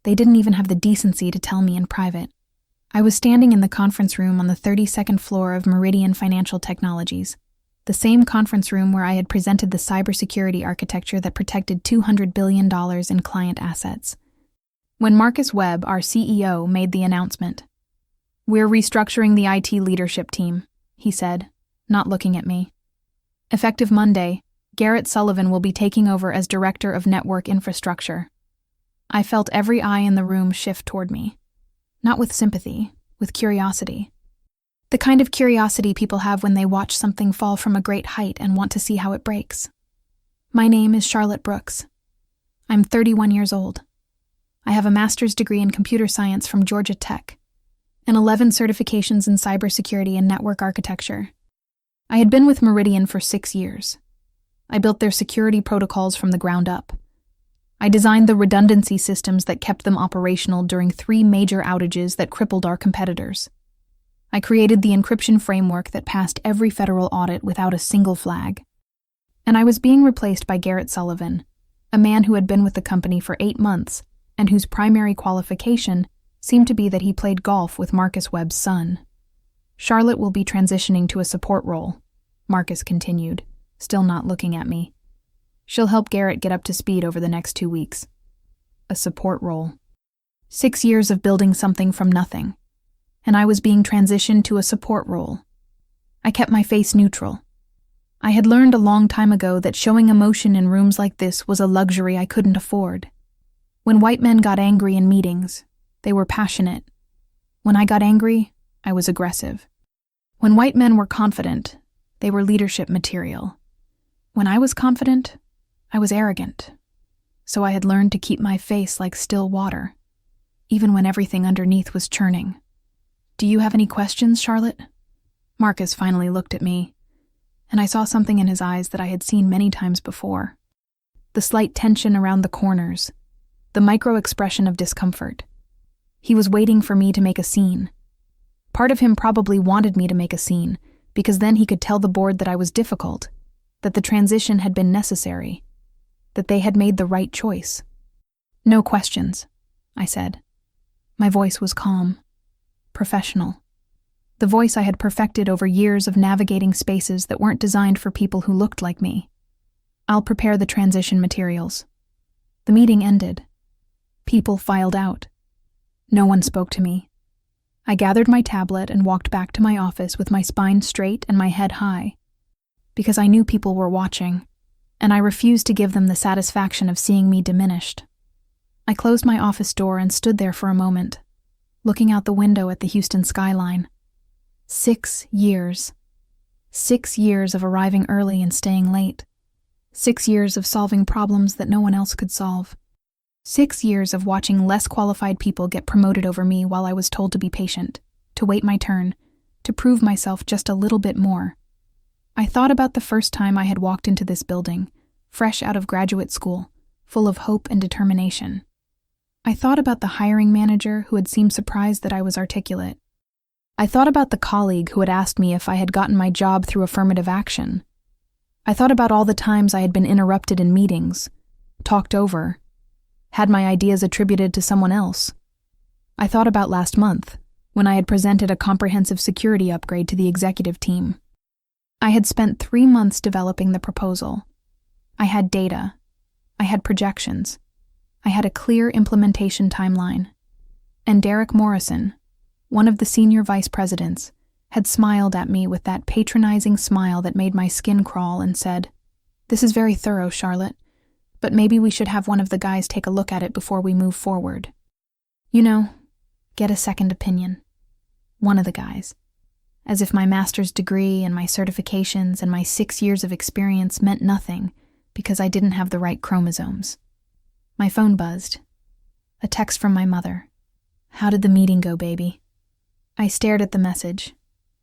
They didn't even have the decency to tell me in private. I was standing in the conference room on the 32nd floor of Meridian Financial Technologies, the same conference room where I had presented the cybersecurity architecture that protected $200 billion in client assets. When Marcus Webb, our CEO, made the announcement. "We're restructuring the IT leadership team," he said, not looking at me. "Effective Monday, Garrett Sullivan will be taking over as Director of Network Infrastructure." I felt every eye in the room shift toward me. Not with sympathy, with curiosity. The kind of curiosity people have when they watch something fall from a great height and want to see how it breaks. My name is Charlotte Brooks. I'm 31 years old. I have a master's degree in computer science from Georgia Tech and 11 certifications in cybersecurity and network architecture. I had been with Meridian for 6 years. I built their security protocols from the ground up. I designed the redundancy systems that kept them operational during 3 major outages that crippled our competitors. I created the encryption framework that passed every federal audit without a single flag. And I was being replaced by Garrett Sullivan, a man who had been with the company for 8 months and whose primary qualification seemed to be that he played golf with Marcus Webb's son. "Charlotte will be transitioning to a support role," Marcus continued, still not looking at me. "She'll help Garrett get up to speed over the next 2 weeks." A support role. 6 years of building something from nothing, and I was being transitioned to a support role. I kept my face neutral. I had learned a long time ago that showing emotion in rooms like this was a luxury I couldn't afford. When white men got angry in meetings, they were passionate. When I got angry, I was aggressive. When white men were confident, they were leadership material. When I was confident, I was arrogant. So I had learned to keep my face like still water, even when everything underneath was churning. "Do you have any questions, Charlotte?" Marcus finally looked at me, and I saw something in his eyes that I had seen many times before. The slight tension around the corners, the micro-expression of discomfort. He was waiting for me to make a scene. Part of him probably wanted me to make a scene, because then he could tell the board that I was difficult, that the transition had been necessary, that they had made the right choice. "No questions," I said. My voice was calm, professional. The voice I had perfected over years of navigating spaces that weren't designed for people who looked like me. "I'll prepare the transition materials." The meeting ended. People filed out. No one spoke to me. I gathered my tablet and walked back to my office with my spine straight and my head high, because I knew people were watching, and I refused to give them the satisfaction of seeing me diminished. I closed my office door and stood there for a moment, looking out the window at the Houston skyline. 6 years. 6 years of arriving early and staying late. 6 years of solving problems that no one else could solve. 6 years of watching less qualified people get promoted over me while I was told to be patient, to wait my turn, to prove myself just a little bit more. I thought about the first time I had walked into this building, fresh out of graduate school, full of hope and determination. I thought about the hiring manager who had seemed surprised that I was articulate. I thought about the colleague who had asked me if I had gotten my job through affirmative action. I thought about all the times I had been interrupted in meetings, talked over, had my ideas attributed to someone else. I thought about last month, when I had presented a comprehensive security upgrade to the executive team. I had spent 3 months developing the proposal. I had data. I had projections. I had a clear implementation timeline. And Derek Morrison, one of the senior vice presidents, had smiled at me with that patronizing smile that made my skin crawl and said, "This is very thorough, Charlotte, but maybe we should have one of the guys take a look at it before we move forward. You know, get a second opinion." One of the guys. As if my master's degree and my certifications and my 6 years of experience meant nothing because I didn't have the right chromosomes. My phone buzzed. A text from my mother. "How did the meeting go, baby?" I stared at the message.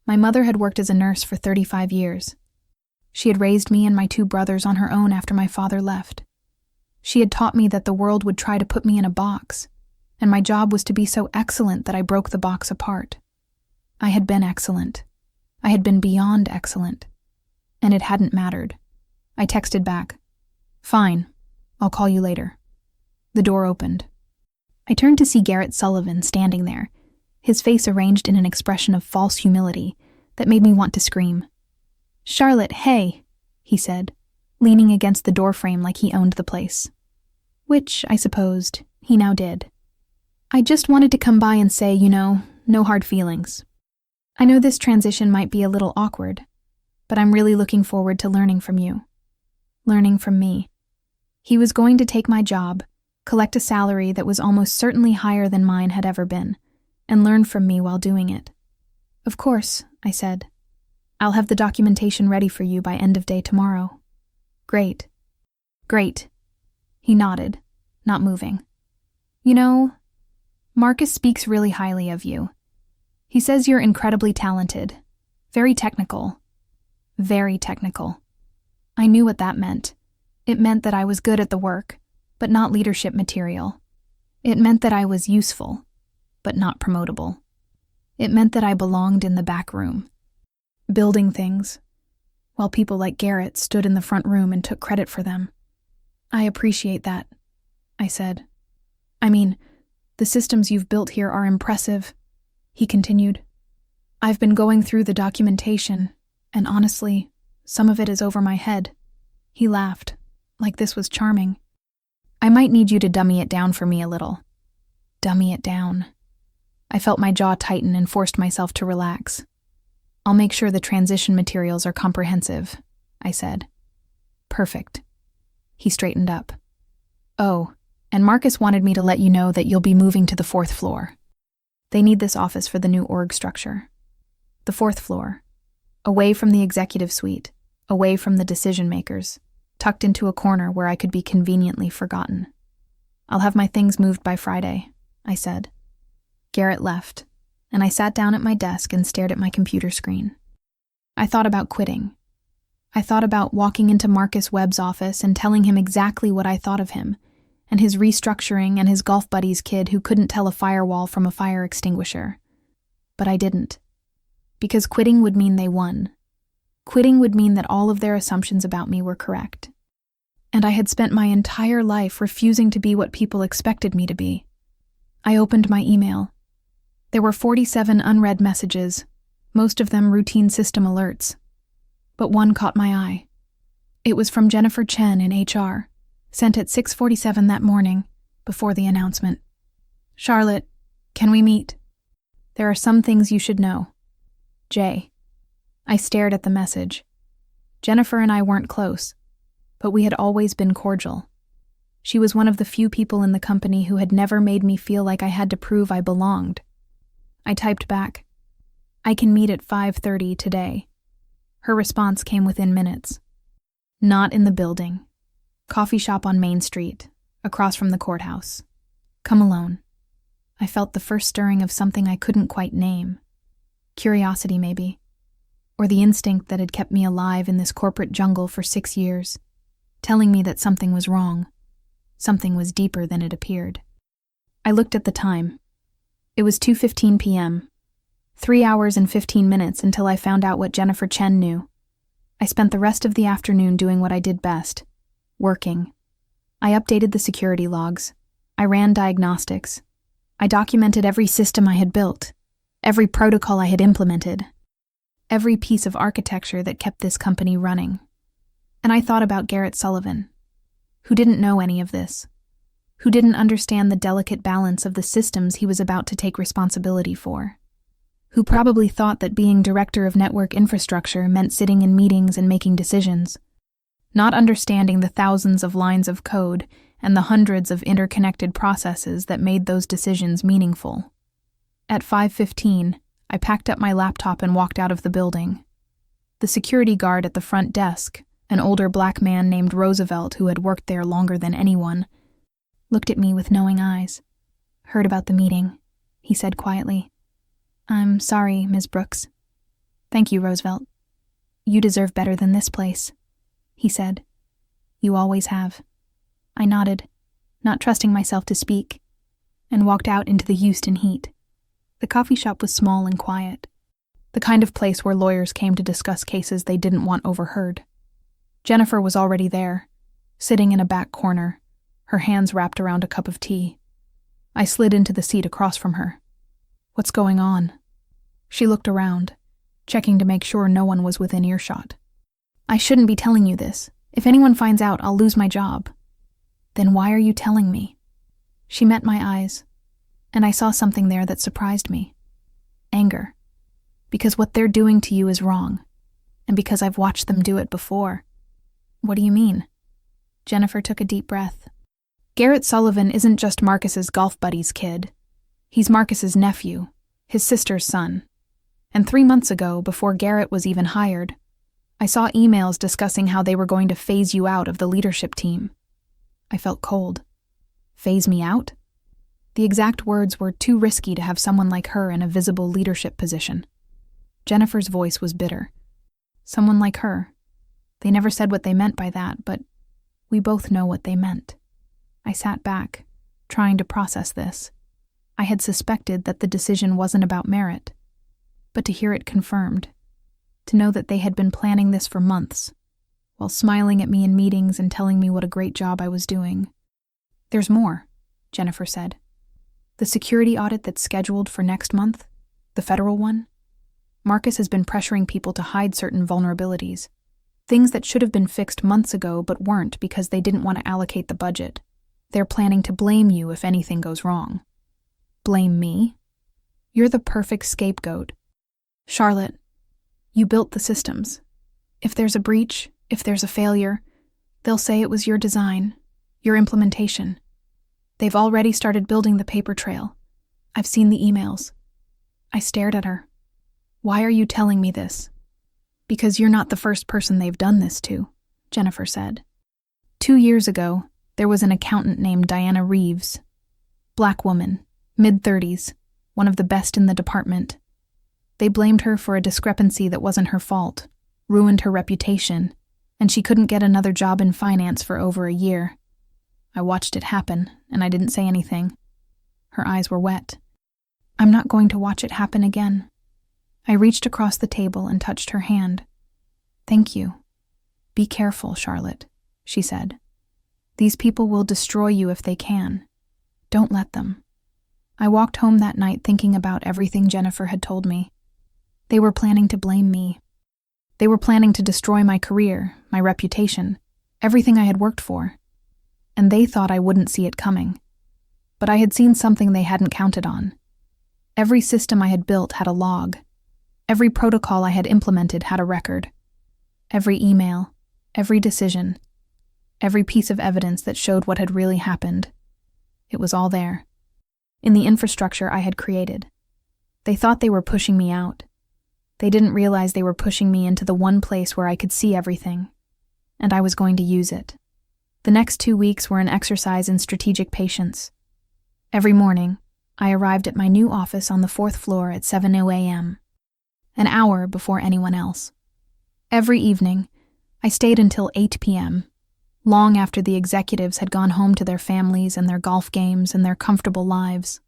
My mother had worked as a nurse for 35 years. She had raised me and my 2 brothers on her own after my father left. She had taught me that the world would try to put me in a box, and my job was to be so excellent that I broke the box apart. I had been excellent. I had been beyond excellent. And it hadn't mattered. I texted back, "Fine, I'll call you later." The door opened. I turned to see Garrett Sullivan standing there, his face arranged in an expression of false humility that made me want to scream. "Charlotte, hey," he said, leaning against the doorframe like he owned the place. Which, I supposed, he now did. "I just wanted to come by and say, no hard feelings. I know this transition might be a little awkward, but I'm really looking forward to learning from you. Learning from me." He was going to take my job, collect a salary that was almost certainly higher than mine had ever been, and learn from me while doing it. "Of course," I said. "I'll have the documentation ready for you by end of day tomorrow." "Great." "Great." He nodded, not moving. Marcus speaks really highly of you. He says you're incredibly talented, very technical. Very technical. I knew what that meant. It meant that I was good at the work, but not leadership material. It meant that I was useful, but not promotable. It meant that I belonged in the back room, building things, while people like Garrett stood in the front room and took credit for them. "I appreciate that," I said. "I mean, the systems you've built here are impressive," he continued. "I've been going through the documentation, and honestly, some of it is over my head." He laughed, like this was charming. "I might need you to dummy it down for me a little." Dummy it down. I felt my jaw tighten and forced myself to relax. "I'll make sure the transition materials are comprehensive," I said. "Perfect." He straightened up. "Oh, and Marcus wanted me to let you know that you'll be moving to the 4th floor. They need this office for the new org structure. The 4th floor, away from the executive suite, away from the decision makers, tucked into a corner where I could be conveniently forgotten. I'll have my things moved by Friday," I said. Garrett left, and I sat down at my desk and stared at my computer screen. I thought about quitting. I thought about walking into Marcus Webb's office and telling him exactly what I thought of him, and his restructuring and his golf buddy's kid who couldn't tell a firewall from a fire extinguisher. But I didn't. Because quitting would mean they won. Quitting would mean that all of their assumptions about me were correct. And I had spent my entire life refusing to be what people expected me to be. I opened my email. There were 47 unread messages, most of them routine system alerts. But one caught my eye. It was from Jennifer Chen in HR, sent at 6:47 that morning, before the announcement. "Charlotte, can we meet? There are some things you should know. Jay." I stared at the message. Jennifer and I weren't close, but we had always been cordial. She was one of the few people in the company who had never made me feel like I had to prove I belonged. I typed back, "I can meet at 5:30 today." Her response came within minutes. "Not in the building. Coffee shop on Main Street, across from the courthouse. Come alone." I felt the first stirring of something I couldn't quite name. Curiosity, maybe. Or the instinct that had kept me alive in this corporate jungle for 6 years, telling me that something was wrong. Something was deeper than it appeared. I looked at the time. It was 2:15 p.m. 3 hours and 15 minutes until I found out what Jennifer Chen knew. I spent the rest of the afternoon doing what I did best, working. I updated the security logs. I ran diagnostics. I documented every system I had built, every protocol I had implemented, every piece of architecture that kept this company running. And I thought about Garrett Sullivan, who didn't know any of this, who didn't understand the delicate balance of the systems he was about to take responsibility for, who probably thought that being director of network infrastructure meant sitting in meetings and making decisions, not understanding the thousands of lines of code and the hundreds of interconnected processes that made those decisions meaningful. At 5:15, I packed up my laptop and walked out of the building. The security guard at the front desk, an older black man named Roosevelt who had worked there longer than anyone, looked at me with knowing eyes. "Heard about the meeting," he said quietly. "I'm sorry, Ms. Brooks." "Thank you, Roosevelt. You deserve better than this place," he said. "You always have." I nodded, not trusting myself to speak, and walked out into the Houston heat. The coffee shop was small and quiet, the kind of place where lawyers came to discuss cases they didn't want overheard. Jennifer was already there, sitting in a back corner, her hands wrapped around a cup of tea. I slid into the seat across from her. "What's going on?" She looked around, checking to make sure no one was within earshot. "I shouldn't be telling you this. If anyone finds out, I'll lose my job." "Then why are you telling me?" She met my eyes, and I saw something there that surprised me. Anger. Because what they're doing to you is wrong, and because I've watched them do it before. "What do you mean?" Jennifer took a deep breath. "Garrett Sullivan isn't just Marcus's golf buddy's kid. He's Marcus's nephew, his sister's son. And 3 months ago, before Garrett was even hired, I saw emails discussing how they were going to phase you out of the leadership team." I felt cold. Phase me out? The exact words were too risky to have someone like her in a visible leadership position. Jennifer's voice was bitter. Someone like her. They never said what they meant by that, but we both know what they meant. I sat back, trying to process this. I had suspected that the decision wasn't about merit, but to hear it confirmed, to know that they had been planning this for months, while smiling at me in meetings and telling me what a great job I was doing. "There's more," Jennifer said. "The security audit that's scheduled for next month, the federal one, Marcus has been pressuring people to hide certain vulnerabilities, things that should have been fixed months ago but weren't because they didn't want to allocate the budget. They're planning to blame you if anything goes wrong." "Blame me? You're the perfect scapegoat. Charlotte, you built the systems. If there's a breach, if there's a failure, they'll say it was your design, your implementation. They've already started building the paper trail. I've seen the emails." I stared at her. "Why are you telling me this?" "Because you're not the first person they've done this to," Jennifer said. 2 years ago, there was an accountant named Diana Reeves. Black woman, mid-30s, one of the best in the department. They blamed her for a discrepancy that wasn't her fault, ruined her reputation, and she couldn't get another job in finance for over a year. I watched it happen, and I didn't say anything. Her eyes were wet. "I'm not going to watch it happen again." I reached across the table and touched her hand. "Thank you. Be careful, Charlotte," she said. "These people will destroy you if they can. Don't let them." I walked home that night thinking about everything Jennifer had told me. They were planning to blame me. They were planning to destroy my career, my reputation, everything I had worked for. And they thought I wouldn't see it coming. But I had seen something they hadn't counted on. Every system I had built had a log. Every protocol I had implemented had a record. Every email, every decision, every piece of evidence that showed what had really happened. It was all there, in the infrastructure I had created. They thought they were pushing me out. They didn't realize they were pushing me into the one place where I could see everything, and I was going to use it. The next 2 weeks were an exercise in strategic patience. Every morning, I arrived at my new office on the 4th floor at 7:00 a.m., an hour before anyone else. Every evening, I stayed until 8 p.m., long after the executives had gone home to their families and their golf games and their comfortable lives.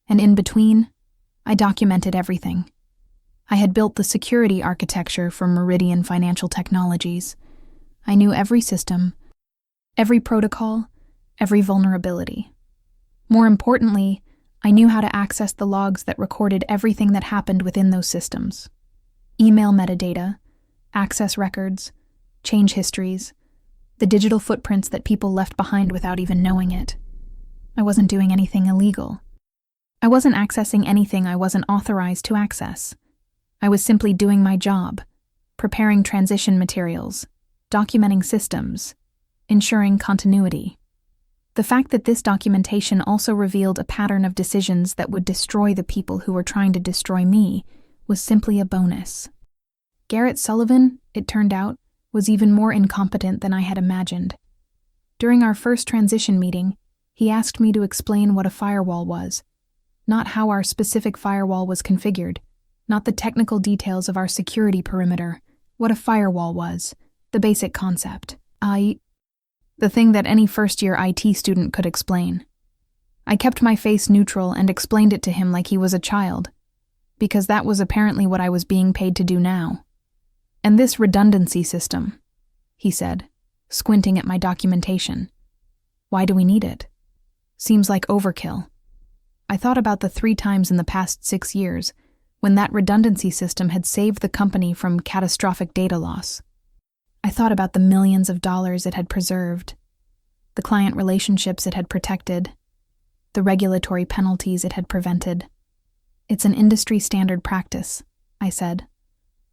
And in between, I documented everything. I had built the security architecture for Meridian Financial Technologies. I knew every system, every protocol, every vulnerability. More importantly, I knew how to access the logs that recorded everything that happened within those systems. Email metadata, access records, change histories, the digital footprints that people left behind without even knowing it. I wasn't doing anything illegal. I wasn't accessing anything I wasn't authorized to access. I was simply doing my job, preparing transition materials, documenting systems, ensuring continuity. The fact that this documentation also revealed a pattern of decisions that would destroy the people who were trying to destroy me was simply a bonus. Garrett Sullivan, it turned out, was even more incompetent than I had imagined. During our first transition meeting, he asked me to explain what a firewall was, not how our specific firewall was configured, not the technical details of our security perimeter, what a firewall was, the basic concept. The thing that any first-year IT student could explain. I kept my face neutral and explained it to him like he was a child, because that was apparently what I was being paid to do now. "And this redundancy system," he said, squinting at my documentation. "Why do we need it? Seems like overkill." I thought about the 3 times in the past 6 years when that redundancy system had saved the company from catastrophic data loss. I thought about the millions of dollars it had preserved, the client relationships it had protected, the regulatory penalties it had prevented. It's an industry standard practice, I said,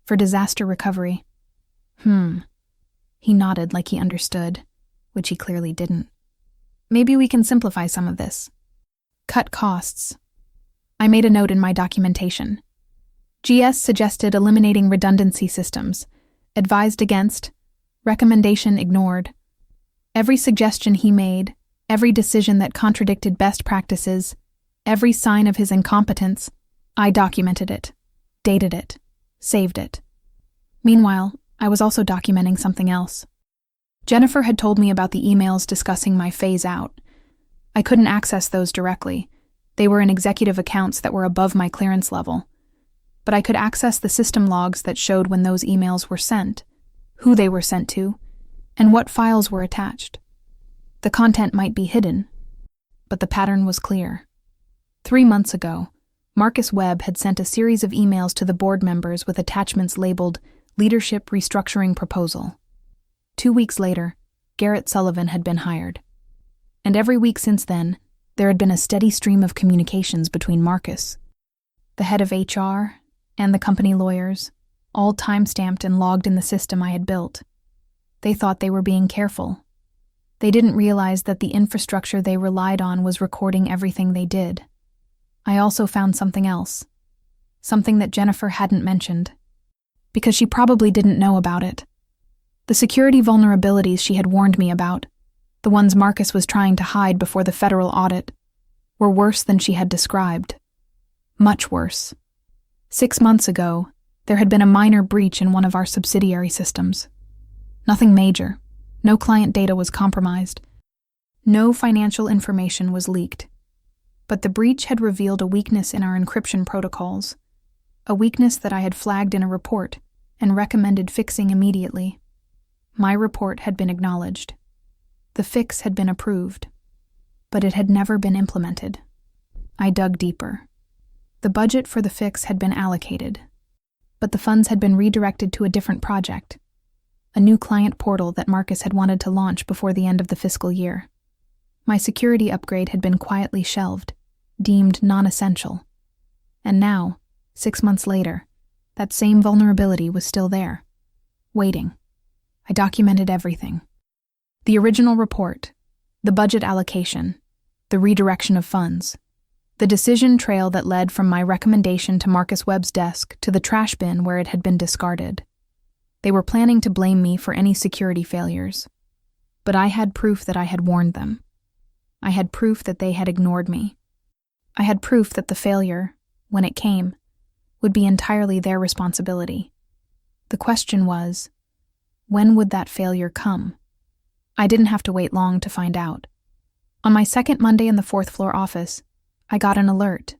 for disaster recovery. He nodded like he understood, which he clearly didn't. Maybe we can simplify some of this. Cut costs. I made a note in my documentation. GS suggested eliminating redundancy systems, advised against, recommendation ignored. Every suggestion he made, every decision that contradicted best practices, every sign of his incompetence, I documented it, dated it, saved it. Meanwhile, I was also documenting something else. Jennifer had told me about the emails discussing my phase out. I couldn't access those directly. They were in executive accounts that were above my clearance level. But I could access the system logs that showed when those emails were sent, who they were sent to, and what files were attached. The content might be hidden, but the pattern was clear. 3 months ago, Marcus Webb had sent a series of emails to the board members with attachments labeled Leadership Restructuring Proposal. 2 weeks later, Garrett Sullivan had been hired. And every week since then, there had been a steady stream of communications between Marcus, the head of HR, and the company lawyers, all time-stamped and logged in the system I had built. They thought they were being careful. They didn't realize that the infrastructure they relied on was recording everything they did. I also found something else, something that Jennifer hadn't mentioned, because she probably didn't know about it. The security vulnerabilities she had warned me about, the ones Marcus was trying to hide before the federal audit, were worse than she had described. Much worse. 6 months ago, there had been a minor breach in one of our subsidiary systems. Nothing major. No client data was compromised. No financial information was leaked. But the breach had revealed a weakness in our encryption protocols, a weakness that I had flagged in a report and recommended fixing immediately. My report had been acknowledged. The fix had been approved, but it had never been implemented. I dug deeper. The budget for the fix had been allocated, but the funds had been redirected to a different project, a new client portal that Marcus had wanted to launch before the end of the fiscal year. My security upgrade had been quietly shelved, deemed non-essential. And now, 6 months later, that same vulnerability was still there, waiting. I documented everything. The original report, the budget allocation, the redirection of funds, the decision trail that led from my recommendation to Marcus Webb's desk to the trash bin where it had been discarded. They were planning to blame me for any security failures, but I had proof that I had warned them. I had proof that they had ignored me. I had proof that the failure, when it came, would be entirely their responsibility. The question was, when would that failure come? I didn't have to wait long to find out. On my second Monday in the 4th floor office, I got an alert.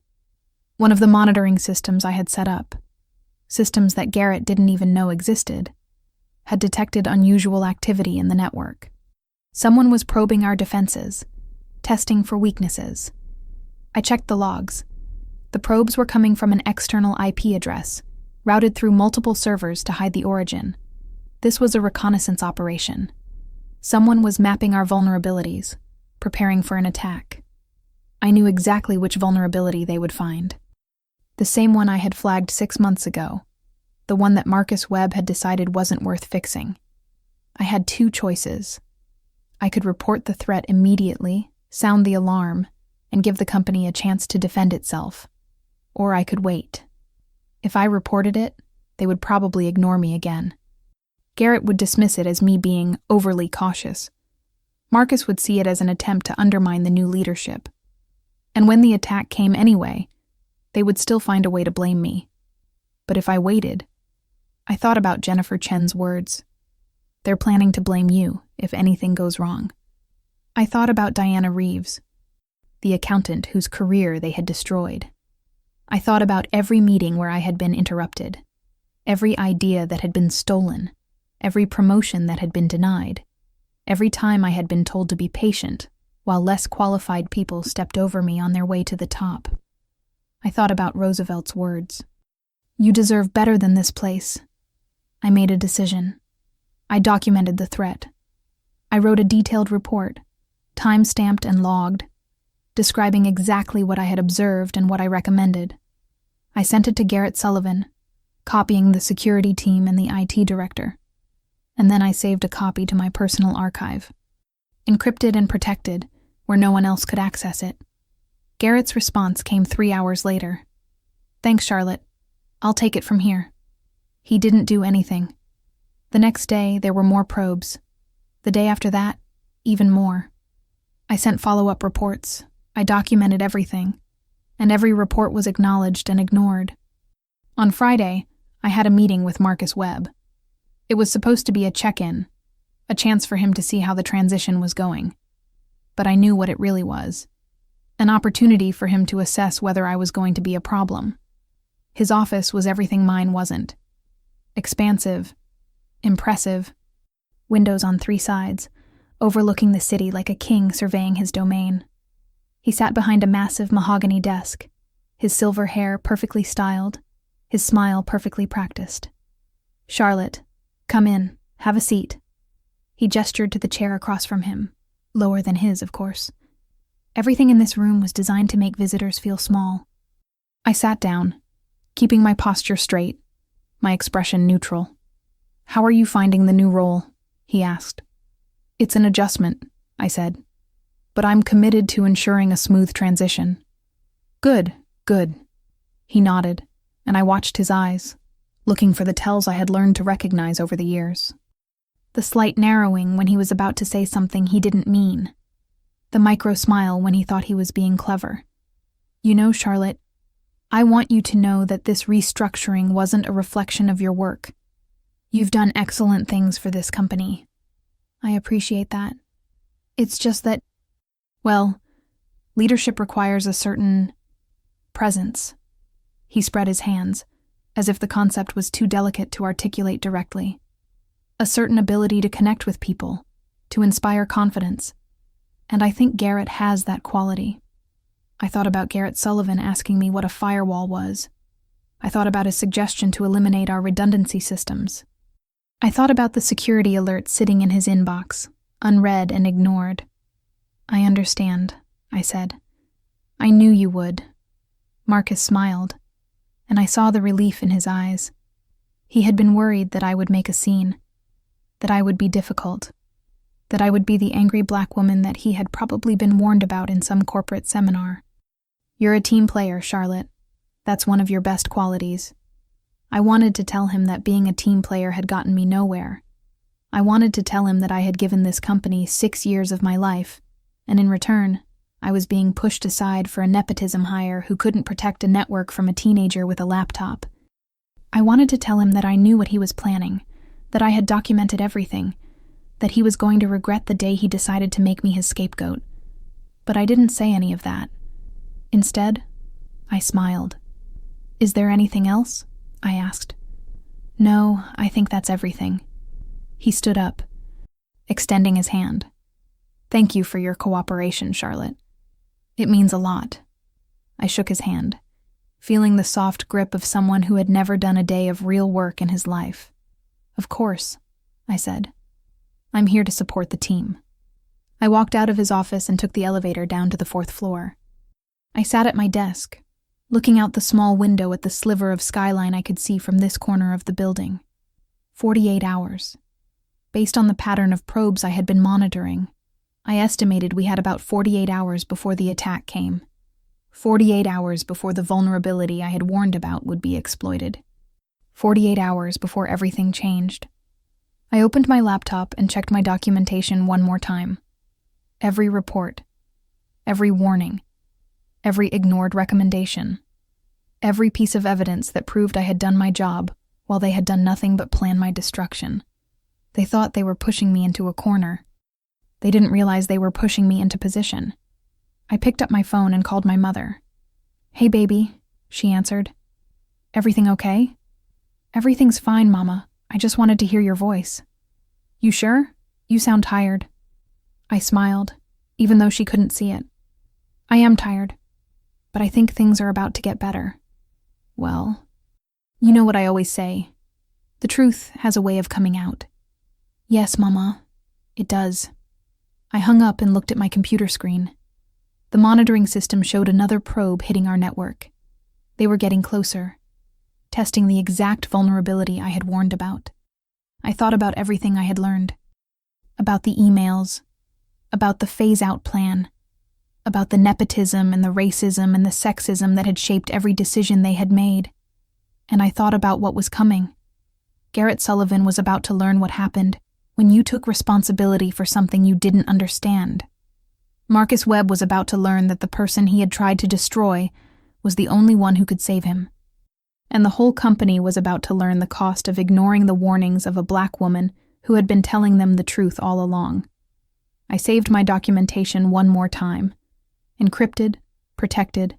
One of the monitoring systems I had set up, systems that Garrett didn't even know existed, had detected unusual activity in the network. Someone was probing our defenses, testing for weaknesses. I checked the logs. The probes were coming from an external IP address, routed through multiple servers to hide the origin. This was a reconnaissance operation. Someone was mapping our vulnerabilities, preparing for an attack. I knew exactly which vulnerability they would find. The same one I had flagged 6 months ago, the one that Marcus Webb had decided wasn't worth fixing. I had 2 choices. I could report the threat immediately, sound the alarm, and give the company a chance to defend itself. Or I could wait. If I reported it, they would probably ignore me again. Garrett would dismiss it as me being overly cautious. Marcus would see it as an attempt to undermine the new leadership. And when the attack came anyway, they would still find a way to blame me. But if I waited, I thought about Jennifer Chen's words. They're planning to blame you if anything goes wrong. I thought about Diana Reeves, the accountant whose career they had destroyed. I thought about every meeting where I had been interrupted, every idea that had been stolen, every promotion that had been denied, every time I had been told to be patient, while less qualified people stepped over me on their way to the top. I thought about Roosevelt's words. You deserve better than this place. I made a decision. I documented the threat. I wrote a detailed report, time-stamped and logged, describing exactly what I had observed and what I recommended. I sent it to Garrett Sullivan, copying the security team and the IT director, and then I saved a copy to my personal archive, encrypted and protected, where no one else could access it. Garrett's response came 3 hours later. Thanks, Charlotte. I'll take it from here. He didn't do anything. The next day, there were more probes. The day after that, even more. I sent follow-up reports. I documented everything, and every report was acknowledged and ignored. On Friday, I had a meeting with Marcus Webb. It was supposed to be a check-in, a chance for him to see how the transition was going. But I knew what it really was. An opportunity for him to assess whether I was going to be a problem. His office was everything mine wasn't. Expansive, impressive, windows on 3 sides, overlooking the city like a king surveying his domain. He sat behind a massive mahogany desk, his silver hair perfectly styled, his smile perfectly practiced. Charlotte, come in, have a seat. He gestured to the chair across from him, lower than his, of course. Everything in this room was designed to make visitors feel small. I sat down, keeping my posture straight, my expression neutral. How are you finding the new role? He asked. It's an adjustment, I said, but I'm committed to ensuring a smooth transition. Good. He nodded, and I watched his eyes, looking for the tells I had learned to recognize over the years. The slight narrowing when he was about to say something he didn't mean. The micro smile when he thought he was being clever. You know, Charlotte, I want you to know that this restructuring wasn't a reflection of your work. You've done excellent things for this company. I appreciate that. It's just that, well, leadership requires a certain presence. He spread his hands, as if the concept was too delicate to articulate directly. A certain ability to connect with people, to inspire confidence. And I think Garrett has that quality. I thought about Garrett Sullivan asking me what a firewall was. I thought about his suggestion to eliminate our redundancy systems. I thought about the security alert sitting in his inbox, unread and ignored. I understand, I said. I knew you would. Marcus smiled, and I saw the relief in his eyes. He had been worried that I would make a scene, that I would be difficult, that I would be the angry black woman that he had probably been warned about in some corporate seminar. You're a team player, Charlotte. That's one of your best qualities. I wanted to tell him that being a team player had gotten me nowhere. I wanted to tell him that I had given this company 6 years of my life, and in return, I was being pushed aside for a nepotism hire who couldn't protect a network from a teenager with a laptop. I wanted to tell him that I knew what he was planning, that I had documented everything, that he was going to regret the day he decided to make me his scapegoat. But I didn't say any of that. Instead, I smiled. Is there anything else? I asked. No, I think that's everything. He stood up, extending his hand. Thank you for your cooperation, Charlotte. It means a lot. I shook his hand, feeling the soft grip of someone who had never done a day of real work in his life. Of course, I said. I'm here to support the team. I walked out of his office and took the elevator down to the 4th floor. I sat at my desk, looking out the small window at the sliver of skyline I could see from this corner of the building. 48 hours. Based on the pattern of probes I had been monitoring, I estimated we had about 48 hours before the attack came. 48 hours before the vulnerability I had warned about would be exploited. 48 hours before everything changed. I opened my laptop and checked my documentation one more time. Every report, every warning, every ignored recommendation, every piece of evidence that proved I had done my job while they had done nothing but plan my destruction. They thought they were pushing me into a corner. They didn't realize they were pushing me into position. I picked up my phone and called my mother. Hey, baby, she answered. Everything okay? Everything's fine, Mama. I just wanted to hear your voice. You sure? You sound tired. I smiled, even though she couldn't see it. I am tired, but I think things are about to get better. Well, you know what I always say. The truth has a way of coming out. Yes, Mama, it does. I hung up and looked at my computer screen. The monitoring system showed another probe hitting our network. They were getting closer, testing the exact vulnerability I had warned about. I thought about everything I had learned. About the emails, about the phase-out plan, about the nepotism and the racism and the sexism that had shaped every decision they had made. And I thought about what was coming. Garrett Sullivan was about to learn what happened when you took responsibility for something you didn't understand. Marcus Webb was about to learn that the person he had tried to destroy was the only one who could save him. And the whole company was about to learn the cost of ignoring the warnings of a black woman who had been telling them the truth all along. I saved my documentation one more time. Encrypted, protected,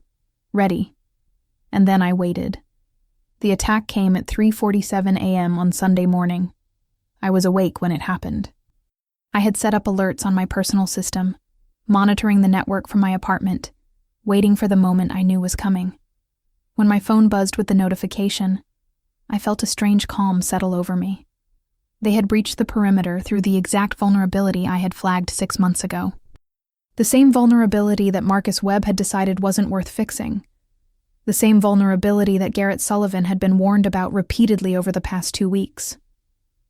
ready. And then I waited. The attack came at 3:47 a.m. on Sunday morning. I was awake when it happened. I had set up alerts on my personal system, monitoring the network from my apartment, waiting for the moment I knew was coming. When my phone buzzed with the notification, I felt a strange calm settle over me. They had breached the perimeter through the exact vulnerability I had flagged 6 months ago. The same vulnerability that Marcus Webb had decided wasn't worth fixing. The same vulnerability that Garrett Sullivan had been warned about repeatedly over the past 2 weeks.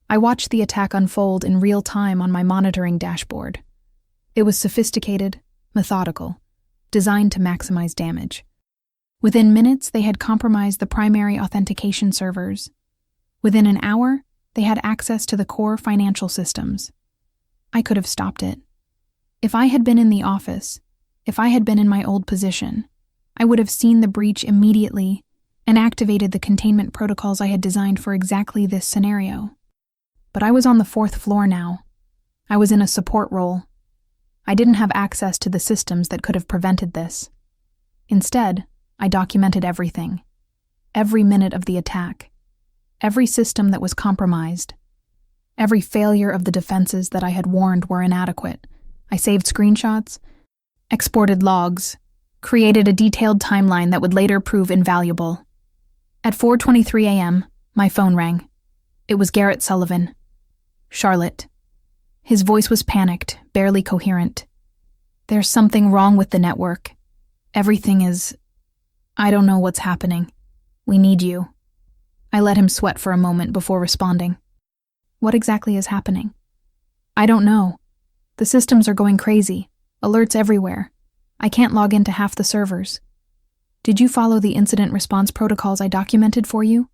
I watched the attack unfold in real time on my monitoring dashboard. It was sophisticated, methodical, designed to maximize damage. Within minutes, they had compromised the primary authentication servers. Within an hour, they had access to the core financial systems. I could have stopped it. If I had been in the office, if I had been in my old position, I would have seen the breach immediately and activated the containment protocols I had designed for exactly this scenario. But I was on the 4th floor now. I was in a support role. I didn't have access to the systems that could have prevented this. Instead, I documented everything. Every minute of the attack. Every system that was compromised. Every failure of the defenses that I had warned were inadequate. I saved screenshots, exported logs, created a detailed timeline that would later prove invaluable. At 4:23 a.m., my phone rang. It was Garrett Sullivan. Charlotte. His voice was panicked, barely coherent. There's something wrong with the network. Everything is... I don't know what's happening. We need you. I let him sweat for a moment before responding. What exactly is happening? I don't know. The systems are going crazy. Alerts everywhere. I can't log into half the servers. Did you follow the incident response protocols I documented for you?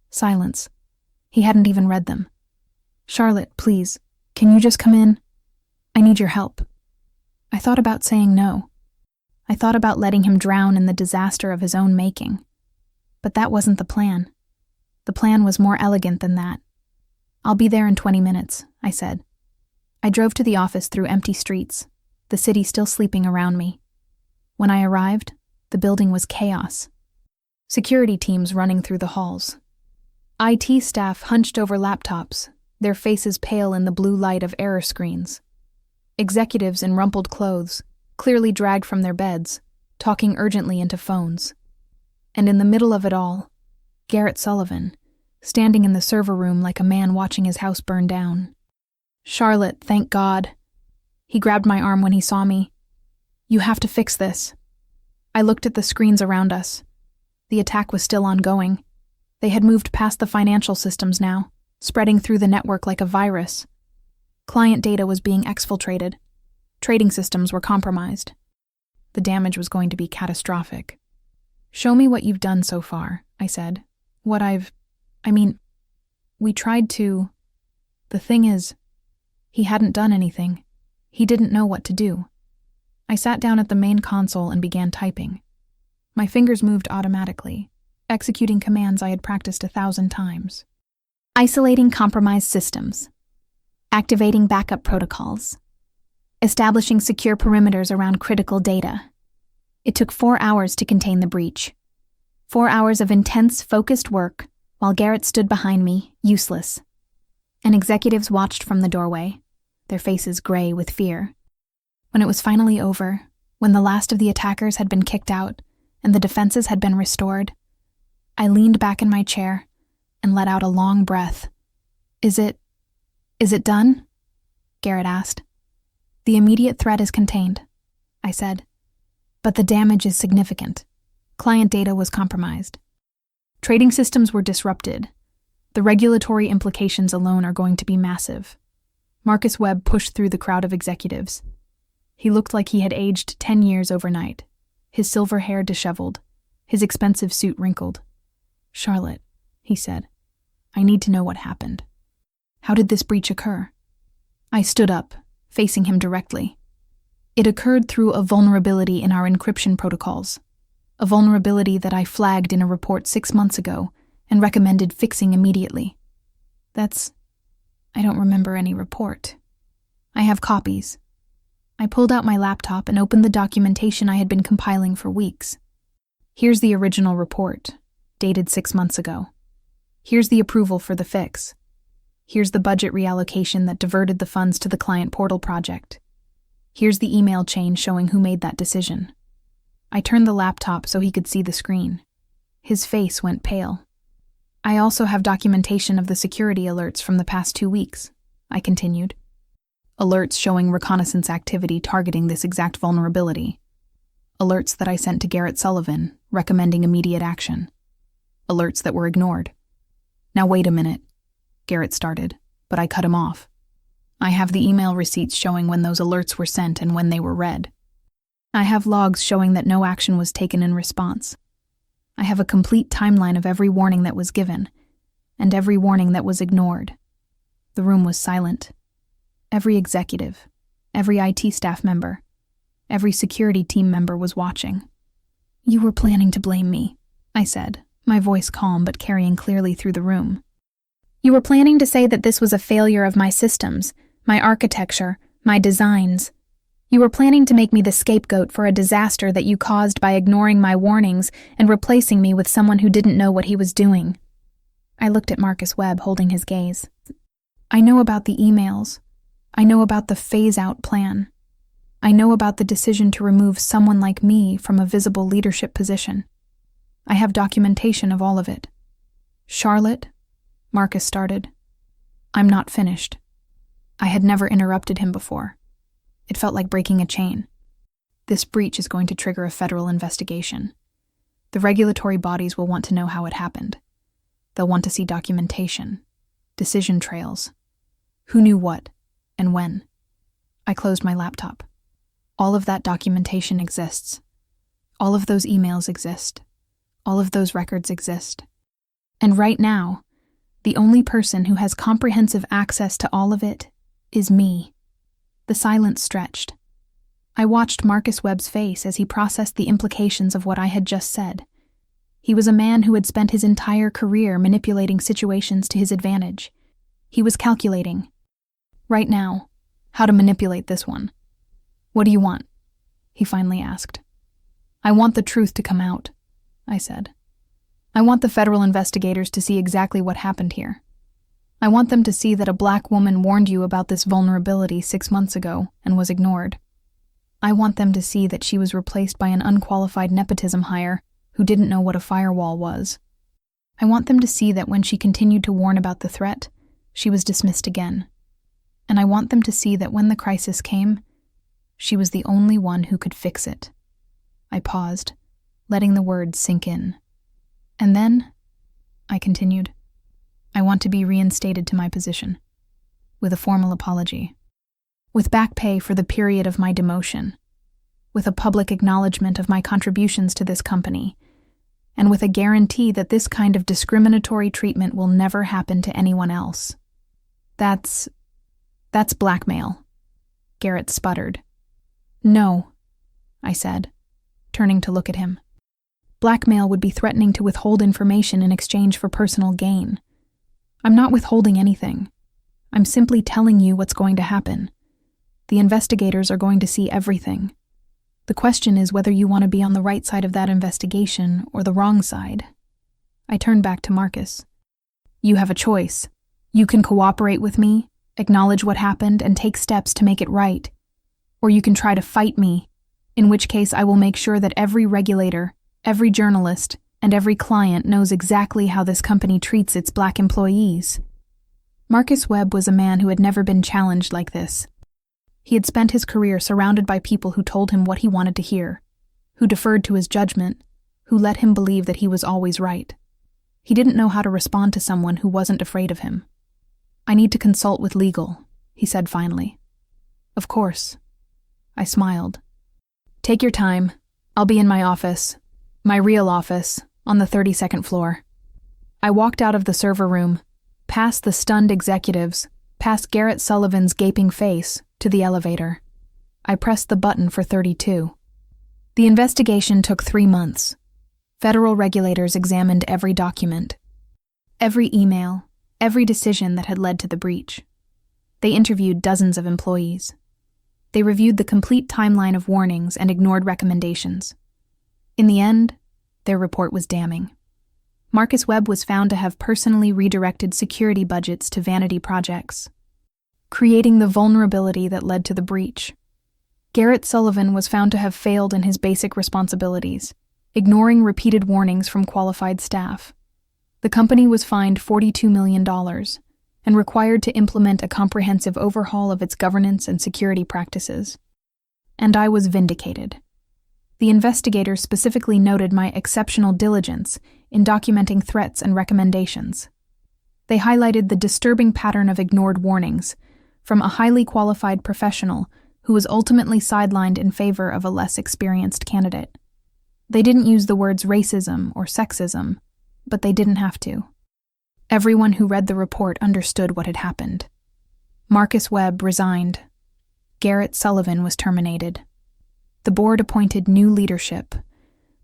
Silence. He hadn't even read them. Charlotte, please, can you just come in? I need your help. I thought about saying no. I thought about letting him drown in the disaster of his own making. But that wasn't the plan. The plan was more elegant than that. I'll be there in 20 minutes, I said. I drove to the office through empty streets, the city still sleeping around me. When I arrived, the building was chaos. Security teams running through the halls. IT staff hunched over laptops, their faces pale in the blue light of error screens. Executives in rumpled clothes, clearly dragged from their beds, talking urgently into phones. And in the middle of it all, Garrett Sullivan, standing in the server room like a man watching his house burn down. Charlotte, thank God. He grabbed my arm when he saw me. You have to fix this. I looked at the screens around us. The attack was still ongoing. They had moved past the financial systems now, spreading through the network like a virus. Client data was being exfiltrated. Trading systems were compromised. The damage was going to be catastrophic. Show me what you've done so far, I said. We tried to... The thing is, he hadn't done anything. He didn't know what to do. I sat down at the main console and began typing. My fingers moved automatically, executing commands I had practiced 1,000 times. Isolating compromised systems. Activating backup protocols. Establishing secure perimeters around critical data. It took 4 hours to contain the breach. 4 hours of intense, focused work, while Garrett stood behind me, useless. And executives watched from the doorway, their faces gray with fear. When it was finally over, when the last of the attackers had been kicked out and the defenses had been restored, I leaned back in my chair and let out a long breath. Is it done? Garrett asked. The immediate threat is contained, I said. But the damage is significant. Client data was compromised. Trading systems were disrupted. The regulatory implications alone are going to be massive. Marcus Webb pushed through the crowd of executives. He looked like he had aged 10 years overnight, his silver hair disheveled, his expensive suit wrinkled. Charlotte, he said, I need to know what happened. How did this breach occur? I stood up, facing him directly. It occurred through a vulnerability in our encryption protocols, a vulnerability that I flagged in a report 6 months ago and recommended fixing immediately. I don't remember any report. I have copies. I pulled out my laptop and opened the documentation I had been compiling for weeks. Here's the original report, dated 6 months ago. Here's the approval for the fix. Here's the budget reallocation that diverted the funds to the client portal project. Here's the email chain showing who made that decision. I turned the laptop so he could see the screen. His face went pale. I also have documentation of the security alerts from the past 2 weeks, I continued. Alerts showing reconnaissance activity targeting this exact vulnerability. Alerts that I sent to Garrett Sullivan, recommending immediate action. Alerts that were ignored. Now wait a minute, Garrett started, but I cut him off. I have the email receipts showing when those alerts were sent and when they were read. I have logs showing that no action was taken in response. I have a complete timeline of every warning that was given, and every warning that was ignored. The room was silent. Every executive, every IT staff member, every security team member was watching. You were planning to blame me, I said, my voice calm but carrying clearly through the room. You were planning to say that this was a failure of my systems, my architecture, my designs. You were planning to make me the scapegoat for a disaster that you caused by ignoring my warnings and replacing me with someone who didn't know what he was doing. I looked at Marcus Webb, holding his gaze. I know about the emails. I know about the phase-out plan. I know about the decision to remove someone like me from a visible leadership position. I have documentation of all of it. Charlotte, Marcus started. I'm not finished. I had never interrupted him before. It felt like breaking a chain. This breach is going to trigger a federal investigation. The regulatory bodies will want to know how it happened. They'll want to see documentation, decision trails. Who knew what, and when? I closed my laptop. All of that documentation exists. All of those emails exist. All of those records exist. And right now, the only person who has comprehensive access to all of it is me. The silence stretched. I watched Marcus Webb's face as he processed the implications of what I had just said. He was a man who had spent his entire career manipulating situations to his advantage. He was calculating. Right now, how to manipulate this one. What do you want? He finally asked. I want the truth to come out, I said. I want the federal investigators to see exactly what happened here. I want them to see that a black woman warned you about this vulnerability 6 months ago and was ignored. I want them to see that she was replaced by an unqualified nepotism hire who didn't know what a firewall was. I want them to see that when she continued to warn about the threat, she was dismissed again. And I want them to see that when the crisis came, she was the only one who could fix it. I paused, letting the words sink in. And then, I continued, I want to be reinstated to my position, with a formal apology, with back pay for the period of my demotion, with a public acknowledgement of my contributions to this company, and with a guarantee that this kind of discriminatory treatment will never happen to anyone else. That's blackmail, Garrett sputtered. No, I said, turning to look at him. Blackmail would be threatening to withhold information in exchange for personal gain. I'm not withholding anything. I'm simply telling you what's going to happen. The investigators are going to see everything. The question is whether you want to be on the right side of that investigation or the wrong side. I turned back to Marcus. You have a choice. You can cooperate with me, acknowledge what happened, and take steps to make it right. Or you can try to fight me, in which case I will make sure that every regulator, every journalist, and every client knows exactly how this company treats its black employees." Marcus Webb was a man who had never been challenged like this. He had spent his career surrounded by people who told him what he wanted to hear, who deferred to his judgment, who let him believe that he was always right. He didn't know how to respond to someone who wasn't afraid of him. "I need to consult with legal," he said finally. "Of course." I smiled. "Take your time. I'll be in my office, my real office, on the 32nd floor." I walked out of the server room, past the stunned executives, past Garrett Sullivan's gaping face, to the elevator. I pressed the button for 32. The investigation took 3 months. Federal regulators examined every document, every email, every decision that had led to the breach. They interviewed dozens of employees. They reviewed the complete timeline of warnings and ignored recommendations. In the end, their report was damning. Marcus Webb was found to have personally redirected security budgets to vanity projects, creating the vulnerability that led to the breach. Garrett Sullivan was found to have failed in his basic responsibilities, ignoring repeated warnings from qualified staff. The company was fined $42 million and required to implement a comprehensive overhaul of its governance and security practices. And I was vindicated. The investigators specifically noted my exceptional diligence in documenting threats and recommendations. They highlighted the disturbing pattern of ignored warnings from a highly qualified professional who was ultimately sidelined in favor of a less experienced candidate. They didn't use the words racism or sexism, but they didn't have to. Everyone who read the report understood what had happened. Marcus Webb resigned. Garrett Sullivan was terminated. The board appointed new leadership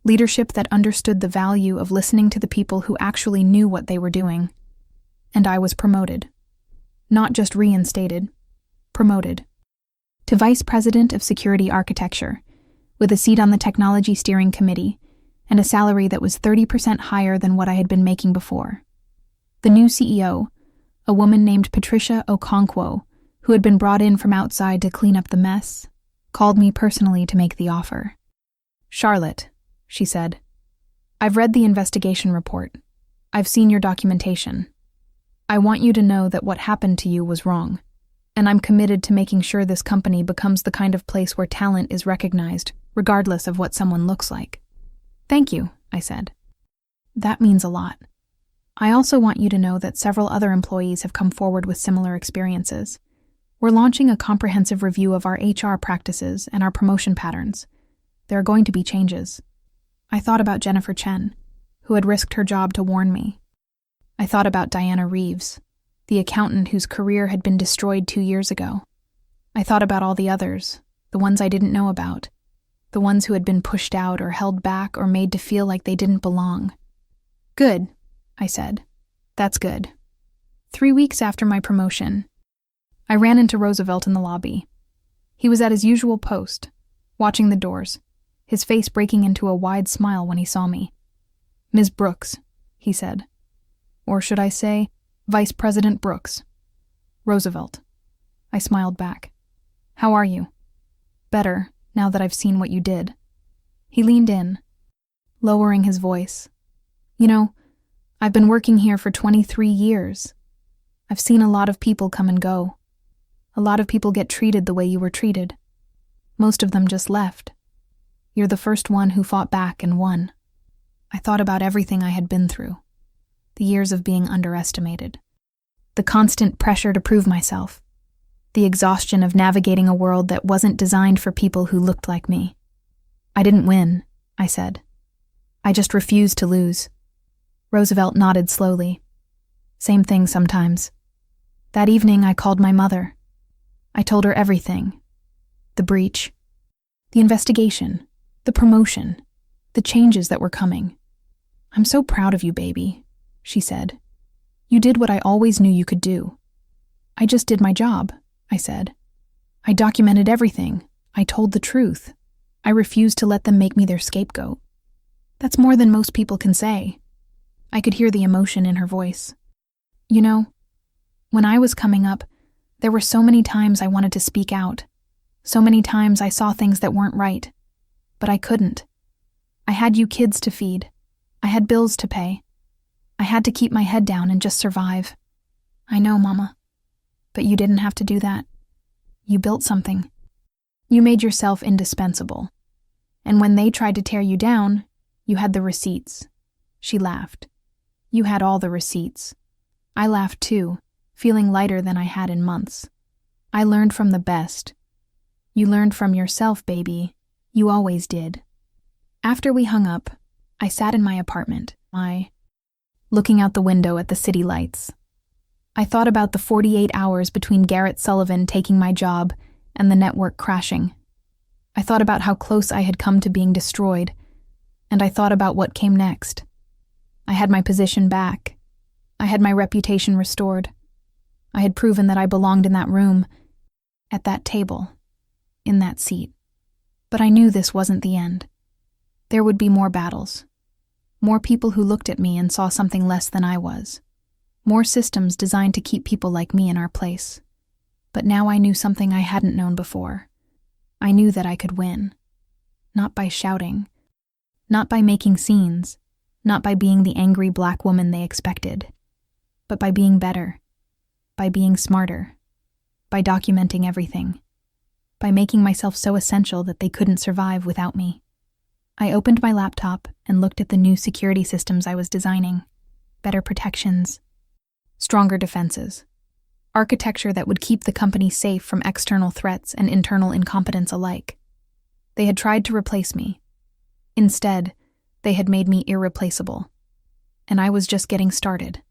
that understood the value of listening to the people who actually knew what they were doing. And I was promoted. Not just reinstated, promoted. To Vice President of Security Architecture, with a seat on the Technology Steering Committee and a salary that was 30% higher than what I had been making before. The new CEO, a woman named Patricia Okonkwo, who had been brought in from outside to clean up the mess, called me personally to make the offer. "Charlotte," she said, "I've read the investigation report. I've seen your documentation. I want you to know that what happened to you was wrong, and I'm committed to making sure this company becomes the kind of place where talent is recognized, regardless of what someone looks like." "Thank you," I said. "That means a lot. I also want you to know that several other employees have come forward with similar experiences. We're launching a comprehensive review of our HR practices and our promotion patterns. There are going to be changes." I thought about Jennifer Chen, who had risked her job to warn me. I thought about Diana Reeves, the accountant whose career had been destroyed 2 years ago. I thought about all the others, the ones I didn't know about, the ones who had been pushed out or held back or made to feel like they didn't belong. "Good," I said. "That's good." 3 weeks after my promotion, I ran into Roosevelt in the lobby. He was at his usual post, watching the doors, his face breaking into a wide smile when he saw me. "Ms. Brooks," he said. Or should I say, Vice President Brooks. "Roosevelt." I smiled back. "How are you?" "Better, now that I've seen what you did." He leaned in, lowering his voice. "You know, I've been working here for 23 years. I've seen a lot of people come and go. A lot of people get treated the way you were treated. Most of them just left. You're the first one who fought back and won." I thought about everything I had been through. The years of being underestimated. The constant pressure to prove myself. The exhaustion of navigating a world that wasn't designed for people who looked like me. "I didn't win," I said. "I just refused to lose." Roosevelt nodded slowly. "Same thing sometimes." That evening I called my mother. I told her everything. The breach, the investigation, the promotion, the changes that were coming. "I'm so proud of you, baby," she said. "You did what I always knew you could do." "I just did my job," I said. "I documented everything. I told the truth. I refused to let them make me their scapegoat." That's more than most people can say. I could hear the emotion in her voice. "You know, when I was coming up, there were so many times I wanted to speak out. So many times I saw things that weren't right, but I couldn't. I had you kids to feed. I had bills to pay. I had to keep my head down and just survive. I know, Mama. But you didn't have to do that. You built something. You made yourself indispensable. And when they tried to tear you down, you had the receipts. She laughed. You had all the receipts. I laughed too, feeling lighter than I had in months. I learned from the best. You learned from yourself, baby. You always did. After we hung up, I sat in my apartment, looking out the window at the city lights. I thought about the 48 hours between Garrett Sullivan taking my job and the network crashing. I thought about how close I had come to being destroyed, and I thought about what came next. I had my position back. I had my reputation restored. I had proven that I belonged in that room, at that table, in that seat. But I knew this wasn't the end. There would be more battles. More people who looked at me and saw something less than I was. More systems designed to keep people like me in our place. But now I knew something I hadn't known before. I knew that I could win. Not by shouting. Not by making scenes. Not by being the angry black woman they expected. But by being better. By being smarter. By documenting everything. By making myself so essential that they couldn't survive without me. I opened my laptop and looked at the new security systems I was designing. Better protections. Stronger defenses. Architecture that would keep the company safe from external threats and internal incompetence alike. They had tried to replace me. Instead, they had made me irreplaceable. And I was just getting started.